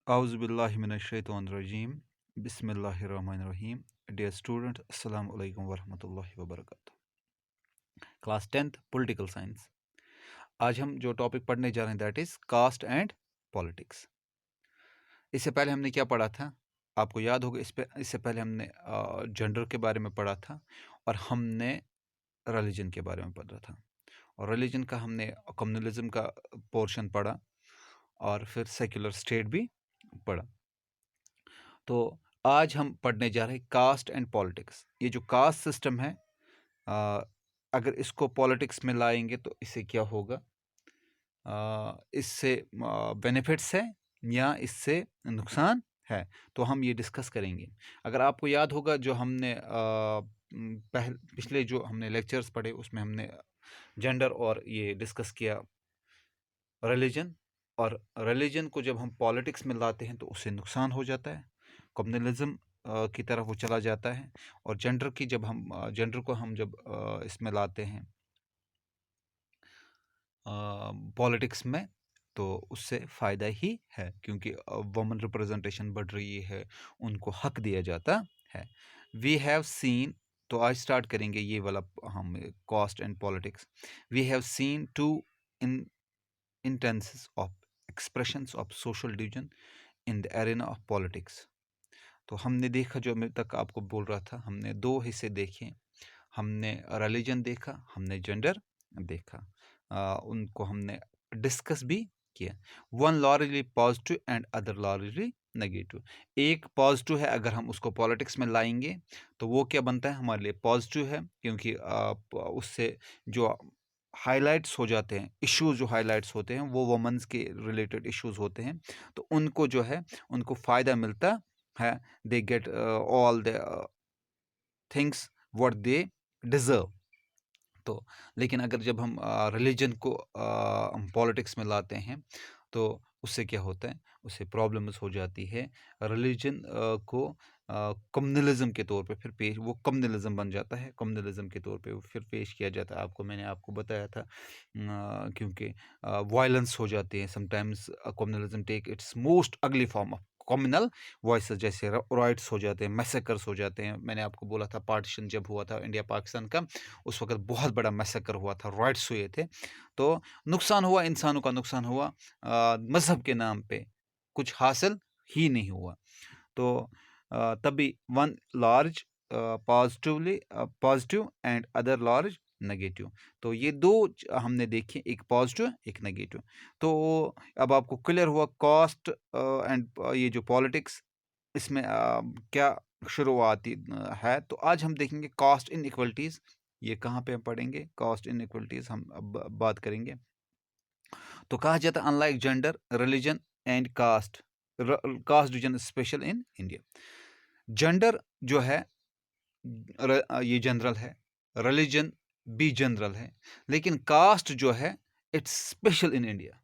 Auzubillahiminash-shaytanir-rajim. Bismillahir-rahmanir-rahim. Dear students, Assalamu alaikum warahmatullahi wabarakatuh. Class 10th political science. आज हम जो topic पढ़ने जा रहे हैं that is caste and politics. इससे पहले हमने क्या पढ़ा था, आपको याद होगा। इससे पहले हमने जेंडर के बारे में पढ़ा था और हमने रिलीजन के बारे में पढ़ा था। और रिलीजन का हमने कम्युनलिज्म का पोर्शन पढ़ा और फिर सेक्युलर स्टेट भी पढ़ा। तो आज हम पढ़ने जा रहे हैं कास्ट एंड पॉलिटिक्स। ये जो कास्ट सिस्टम है, अगर इसको पॉलिटिक्स में लाएंगे तो इससे क्या होगा, इससे बेनिफिट्स है या इससे नुकसान है, तो हम ये डिस्कस करेंगे। अगर आपको याद होगा जो हमने पिछले जो हमने लेक्चर्स पढ़े उसमें हमने जेंडर और ये डिस्कस किया रिलीजन, और रिलीजन को जब हम पॉलिटिक्स में लाते हैं तो उससे नुकसान हो जाता है, कम्युनलिज्म की तरफ वो चला जाता है। और जेंडर की जब हम जेंडर को हम जब इसमें लाते हैं पॉलिटिक्स में तो उससे फ़ायदा ही है, क्योंकि वुमेन रिप्रेजेंटेशन बढ़ रही है, उनको हक दिया जाता है। वी हैव सीन, तो आज स्टार्ट करेंगे ये वाला हम caste and politics. We have seen two in instances of expressions of social division in the arena of politics। तो हमने देखा, जो मैं तक आपको बोल रहा था, हमने दो हिस्से देखे। हमने रिलीजन देखा, हमने जेंडर देखा, उनको हमने डिस्कस भी किया। One largely positive and other largely negative. एक पॉजिटिव है, अगर हम उसको पॉलिटिक्स में लाएंगे तो वो क्या बनता है, हमारे लिए पॉजिटिव है, क्योंकि उससे जो हाइलाइट्स हो जाते हैं, इश्यूज जो हाइलाइट्स होते हैं वो वुमेन्स के रिलेटेड इश्यूज होते हैं, तो उनको जो है उनको फ़ायदा मिलता है। They get all the things what they deserve. तो लेकिन अगर जब हम रिलीजन को हम पॉलिटिक्स में लाते हैं तो उससे क्या होता है, उससे प्रॉब्लम्स हो जाती है। रिलीजन को कम्युनलिज्म के तौर पे फिर पेश, वो कम्युनलिज्म बन जाता है, कम्युनलिज्म के तौर पे वो फिर पेश किया जाता है। मैंने आपको बताया था, क्योंकि वायलेंस हो जाती है sometimes. Communalism take its most ugly form of communal voices, जैसे राइट्स हो जाते हैं, मैसेकर्स हो जाते हैं। मैंने आपको बोला था पार्टीशन जब हुआ था इंडिया पाकिस्तान का, उस वक्त बहुत बड़ा मैसेकर हुआ था, राइट्स हुए थे, तो नुकसान हुआ, इंसानों का नुकसान हुआ। मजहब के नाम पे कुछ हासिल ही नहीं हुआ। तो तभी one large positive and other large negative. तो ये दो हमने देखे, एक पॉजिटिव एक नेगेटिव। तो अब आपको क्लियर हुआ कास्ट एंड ये जो पॉलिटिक्स, इसमें क्या शुरुआती है। तो आज हम देखेंगे कास्ट इनइक्वलिटीज़। ये कहाँ पे हम पढ़ेंगे, कास्ट इनइक्वलिटीज़ हम अब बात करेंगे। तो कहा जाता है unlike gender, religion and caste, caste division special in India. Gender जो है ये जनरल है, रिलीजन भी जनरल है, लेकिन कास्ट जो है it's special in India.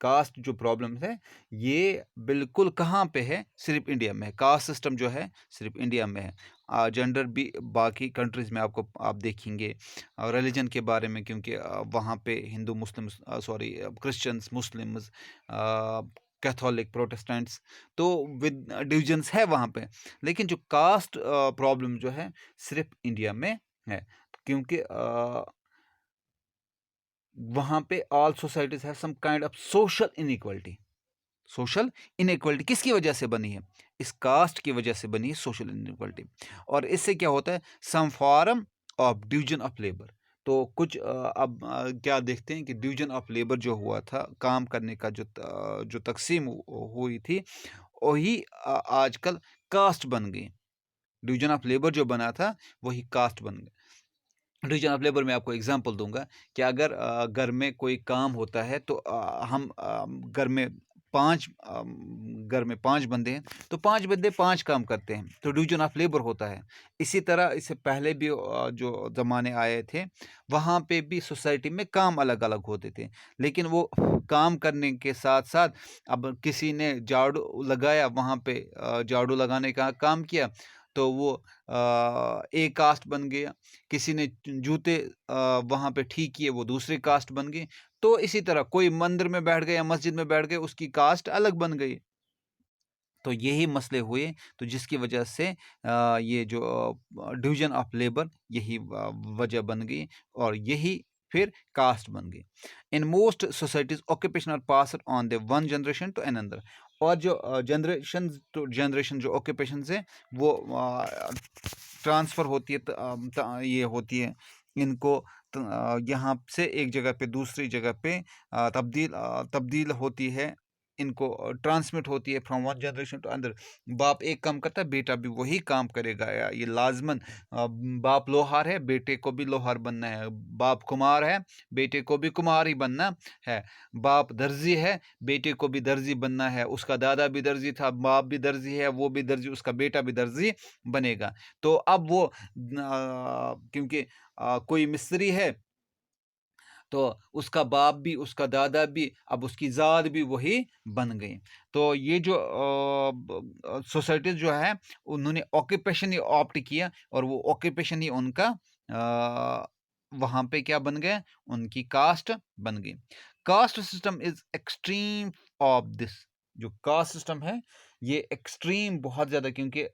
Caste जो प्रॉब्लम है ये बिल्कुल कहाँ पे है, सिर्फ इंडिया में है। कास्ट सिस्टम जो है सिर्फ इंडिया में है। जेंडर भी बाकी कंट्रीज़ में आपको आप देखेंगे। रिलीजन के बारे में, क्योंकि वहाँ पे Hindu Muslim, sorry Christians, Muslims, Catholic, Protestants, तो विद डिविजन्स है वहाँ पे। लेकिन जो कास्ट प्रॉब्लम जो है सिर्फ इंडिया में है, क्योंकि वहाँ पे all societies have some kind of social inequality. Social inequality किसकी वजह से बनी है, इस कास्ट की वजह से बनी है सोशल इनइक्वालिटी। और इससे क्या होता है, some form of division of labour. तो कुछ अब क्या देखते हैं कि डिवीजन ऑफ लेबर जो हुआ था, काम करने का जो तकसीम हुई थी, वही आजकल कास्ट बन गई। डिवीजन ऑफ लेबर जो बना था वही कास्ट बन गया। डिवीजन ऑफ लेबर में आपको एग्जांपल दूंगा कि अगर घर में कोई काम होता है तो हम घर में पांच बंदे हैं, तो पांच बंदे पांच काम करते हैं, तो डिवीजन ऑफ लेबर होता है। इसी तरह इससे पहले भी जो ज़माने आए थे वहाँ पे भी सोसाइटी में काम अलग अलग होते थे, लेकिन वो काम करने के साथ साथ अब किसी ने झाड़ू लगाया, वहाँ पे झाड़ू लगाने का काम किया, तो वो एक कास्ट बन गया। किसी ने जूते वहाँ पे ठीक किए, वो दूसरी कास्ट बन गई। तो इसी तरह कोई मंदिर में बैठ गया या मस्जिद में बैठ गए, उसकी कास्ट अलग बन गई। तो यही मसले हुए, तो जिसकी वजह से ये जो डिवीजन ऑफ लेबर यही वजह बन गई और यही फिर कास्ट बन गई। In most societies occupation are passed on the one generation to another. और जो जनरेशन टू जनरेशन जो ऑक्यूपेशन है वो ट्रांसफ़र होती है, ये होती है इनको यहाँ से एक जगह पे दूसरी जगह पे तब्दील होती है, इनको ट्रांसमिट होती है from one generation to other. बाप एक काम करता है, बेटा भी वही काम करेगा, या ये लाजमन बाप लोहार है, बेटे को भी लोहार बनना है, बाप कुम्हार है, बेटे को भी कुम्हार ही बनना है, बाप दर्जी है, बेटे को भी दर्जी बनना है, उसका दादा भी दर्जी था, बाप भी दर्जी है, वो भी दर्जी, उसका बेटा भी दर्जी बनेगा। तो अब वो क्योंकि कोई मिस्त्री है तो उसका बाप भी, उसका दादा भी, अब उसकी ज़ात भी वही बन गई। तो ये जो सोसाइटीज़ जो है उन्होंने ऑक्यूपेशन ही ऑप्ट किया और वो ऑक्यूपेशन ही उनका वहाँ पे क्या बन गया, उनकी कास्ट बन गई। Caste system is extreme of this. जो कास्ट सिस्टम है ये एक्सट्रीम बहुत ज़्यादा, क्योंकि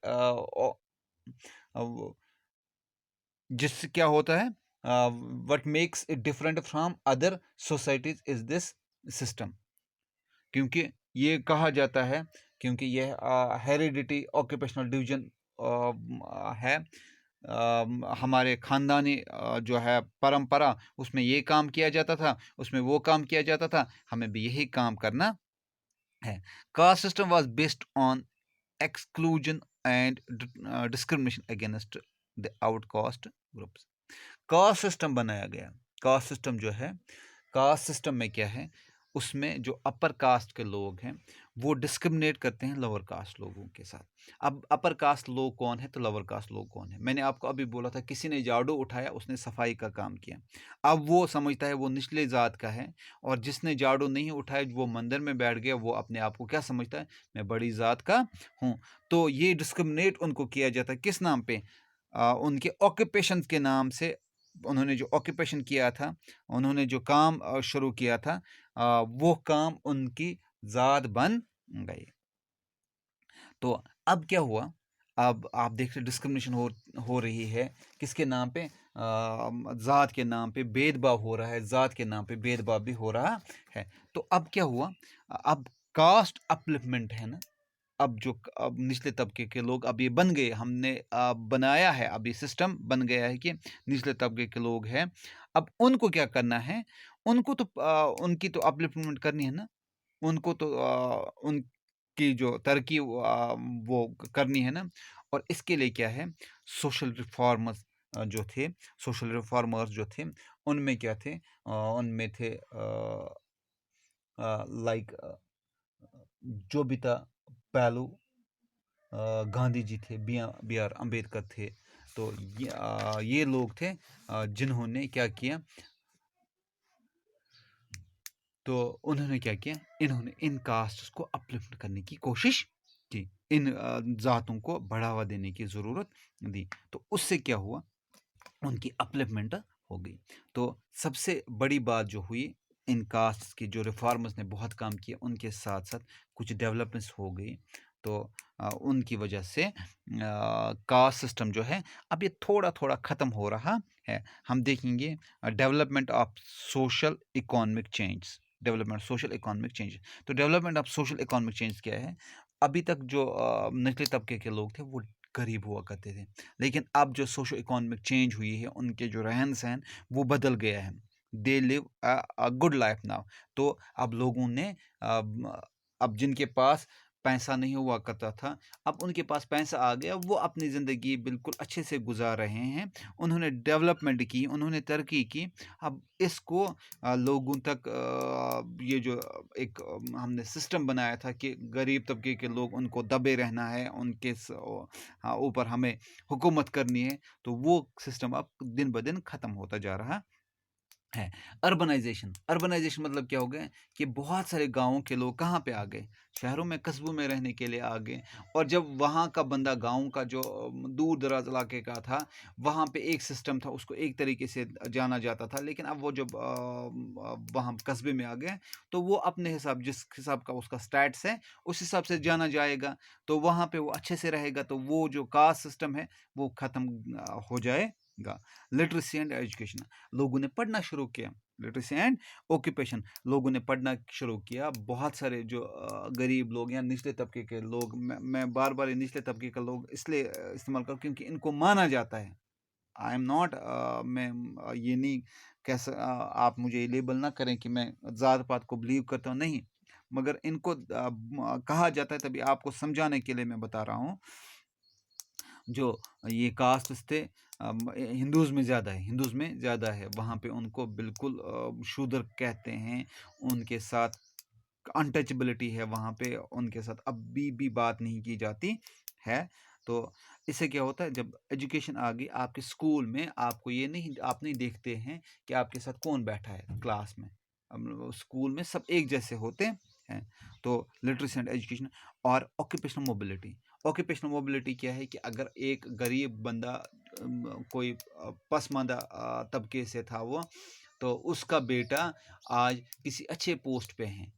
जिससे क्या होता है, what makes it different from other societies is this system. क्योंकि ये कहा जाता है, क्योंकि यह हेरिडिटी ऑक्यूपेशनल डिवीजन है, हमारे खानदानी जो है परंपरा, उसमें ये काम किया जाता था, उसमें वो काम किया जाता था, हमें भी यही काम करना है। Caste system was based on exclusion and discrimination against the outcast groups। Caste system बनाया गया। कास्ट सिस्टम जो है, कास्ट सिस्टम में क्या है, उसमें जो अपर कास्ट के लोग हैं वो डिस्क्रिमिनेट करते हैं लोअर कास्ट लोगों के साथ। अब अपर कास्ट लोग कौन है तो लोअर कास्ट लोग कौन है, मैंने आपको अभी बोला था, किसी ने झाड़ू उठाया, उसने सफाई का काम किया, अब वो समझता है वो निचले जात का है, और जिसने झाड़ू नहीं उठाया वो मंदिर में बैठ गया, वो अपने आप को क्या समझता है, मैं बड़ी जात का हूँ। तो ये डिस्क्रिमिनेट उनको किया जाता है, किस नाम पे, उनके ऑक्यूपेशन के नाम से। उन्होंने जो ऑक्यूपेशन किया था, उन्होंने जो काम शुरू किया था, वो काम उनकी जात बन गई। तो अब क्या हुआ, अब आप देख रहे डिस्क्रिमिनेशन हो रही है, किसके नाम पे, जात के नाम पे भेदभाव हो रहा है, जात के नाम पे भेदभाव भी हो रहा है। तो अब क्या हुआ, अब कास्ट अपलिफ्टमेंट है ना, अब निचले तबके के लोग अब ये बन गए, हमने बनाया है, अब ये सिस्टम बन गया है कि निचले तबके के लोग हैं, अब उनको क्या करना है, उनको तो उनकी तो अपलिफ्टमेंट करनी है ना, उनको तो उनकी जो तरक्की वो करनी है ना। और इसके लिए क्या है, सोशल रिफॉर्मर्स जो थे, सोशल रिफॉर्मर्स जो थे, उनमें क्या थे, उनमें थे लाइक जोबिता पैलू, गांधी जी थे, बी आर अम्बेडकर थे। तो ये लोग थे जिन्होंने क्या किया, तो उन्होंने क्या किया, इन्होंने इन कास्ट को अपलिफ्ट करने की कोशिश की, इन जातों को बढ़ावा देने की ज़रूरत दी। तो उससे क्या हुआ, उनकी अपलिफ्टमेंट हो गई। तो सबसे बड़ी बात जो हुई, इन कास्ट की जो रिफॉर्मर्स ने बहुत काम किया, उनके साथ साथ कुछ डेवलपमेंट्स हो गई। तो उनकी वजह से कास्ट सिस्टम जो है अब ये थोड़ा थोड़ा ख़त्म हो रहा है। हम देखेंगे development of social economic change, development social economic change. तो development of social economic change क्या है, अभी तक जो निचले तबके के लोग थे वो गरीब हुआ करते थे, लेकिन अब जो सोशो इकोनॉमिक चेंज हुई है, उनके जो रहन सहन वो बदल गया है, they live a good life now. तो अब लोगों ने अब जिनके पास पैसा नहीं हुआ करता था, अब उनके पास पैसा आ गया, वो अपनी ज़िंदगी बिल्कुल अच्छे से गुजार रहे हैं, उन्होंने डेवलपमेंट की, उन्होंने तरक्की की। अब इसको लोगों तक ये जो एक हमने सिस्टम बनाया था कि गरीब तबके के लोग, उनको दबे रहना है, उनके ऊपर हमें हुकूमत करनी है, तो वो सिस्टम अब दिन ब दिन ख़त्म होता जा रहा है। अर्बनाइजेशन मतलब क्या हो गया कि बहुत सारे गाँवों के लोग कहाँ पे आ गए, शहरों में, कस्बों में रहने के लिए आ गए। और जब वहाँ का बंदा गाँव का जो दूर दराज इलाके का था, वहाँ पे एक सिस्टम था, उसको एक तरीके से जाना जाता था। लेकिन अब वो जब वहाँ कस्बे में आ गए, तो वो अपने हिसाब, जिस हिसाब का उसका स्टैट्स है, उस हिसाब से जाना जाएगा। तो वहाँ पे वो अच्छे से रहेगा, तो वो जो कास्ट सिस्टम है वो खत्म हो जाएगा। लिटरेसी एंड एजुकेशन, लोगों ने पढ़ना शुरू किया। लिटरेसी एंड ऑक्यूपेशन, लोगों ने पढ़ना शुरू किया। बहुत सारे जो गरीब लोग या निचले तबके के लोग, मैं बार बार निचले तबके के लोग इसलिए इस्तेमाल कर, क्योंकि इनको माना जाता है। आई एम नॉट, मैं ये नहीं कैसा, आप मुझे ये लेबल ना करें कि मैं ज़ात पात को बिलीव करता हूँ, नहीं। मगर इनको कहा जाता है, तभी आपको समझाने के लिए मैं बता रहा हूँ। जो ये कास्ट थे, हिंदूज़ में ज़्यादा है, वहाँ पे उनको बिल्कुल शूद्र कहते हैं। उनके साथ अनटचेबिलिटी है, वहाँ पे उनके साथ अभी भी बात नहीं की जाती है। तो इससे क्या होता है, जब एजुकेशन आ गई आपके स्कूल में, आपको ये नहीं, आप नहीं देखते हैं कि आपके साथ कौन बैठा है क्लास में। स्कूल में सब एक जैसे होते हैं। तो लिटरेसी एंड एजुकेशन और ऑक्यूपेशनल मोबिलिटी क्या है कि अगर एक गरीब बंदा कोई पसमानदा तबके से था वो, तो उसका बेटा आज किसी अच्छे पोस्ट पे है,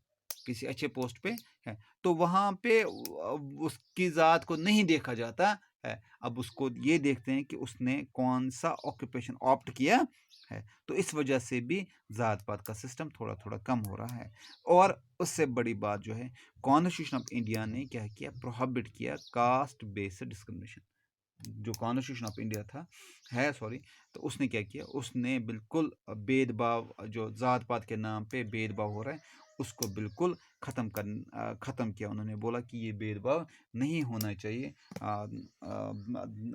तो वहाँ पे उसकी ज़ात को नहीं देखा जाता है। अब उसको ये देखते हैं कि उसने कौन सा ऑक्यूपेशन ऑप्ट किया है। तो इस वजह से भी ज़ात पात का सिस्टम थोड़ा थोड़ा कम हो रहा है। और उससे बड़ी बात जो है, कॉन्स्टिट्यूशन ऑफ इंडिया ने क्या किया, प्रोहिबिट किया कास्ट बेस्ड डिस्क्रिमिनेशन। जो कॉन्स्टिट्यूशन ऑफ इंडिया था, है सॉरी, तो उसने क्या किया, उसने बिल्कुल भेदभाव, जो ज़ात पात के नाम पे भेदभाव हो रहा है, उसको बिल्कुल ख़त्म किया। उन्होंने बोला कि ये भेदभाव नहीं होना चाहिए,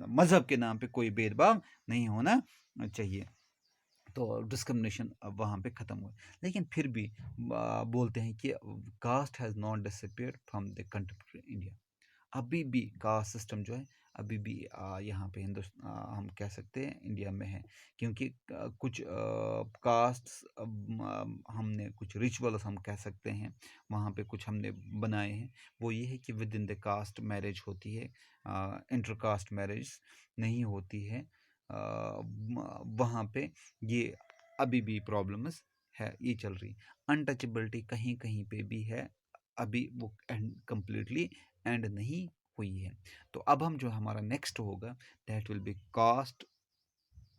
मज़हब के नाम पे कोई भेदभाव नहीं होना चाहिए। तो डिस्क्रिमिनेशन वहाँ पे ख़त्म हुआ। लेकिन फिर भी बोलते हैं कि caste has not disappeared from the contemporary India. अभी भी कास्ट सिस्टम जो है, अभी भी यहाँ पे हम कह सकते हैं इंडिया में है। क्योंकि कुछ कास्ट, हमने कुछ रिचुअल्स हम कह सकते हैं, वहाँ पे कुछ हमने बनाए हैं। वो ये है कि with in the caste marriage होती है, इंटर कास्ट मैरिज नहीं होती है। वहाँ पे ये अभी भी प्रॉब्लम्स है, ये चल रही। अनटचेबिलिटी कहीं कहीं पे भी है, अभी वो कंप्लीटली एंड नहीं हुई है। तो अब हम जो हमारा नेक्स्ट होगा, that will be caste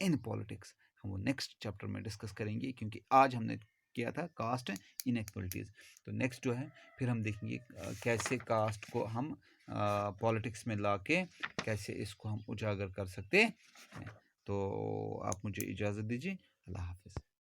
in politics. हम वो नेक्स्ट चैप्टर में डिस्कस करेंगे, क्योंकि आज हमने किया था कास्ट इनइक्वलिटीज़। तो नेक्स्ट जो है, फिर हम देखेंगे कैसे कास्ट को हम पॉलिटिक्स में लाके कैसे इसको हम उजागर कर सकते हैं। तो आप मुझे इजाज़त दीजिए। अल्लाह हाफिज़।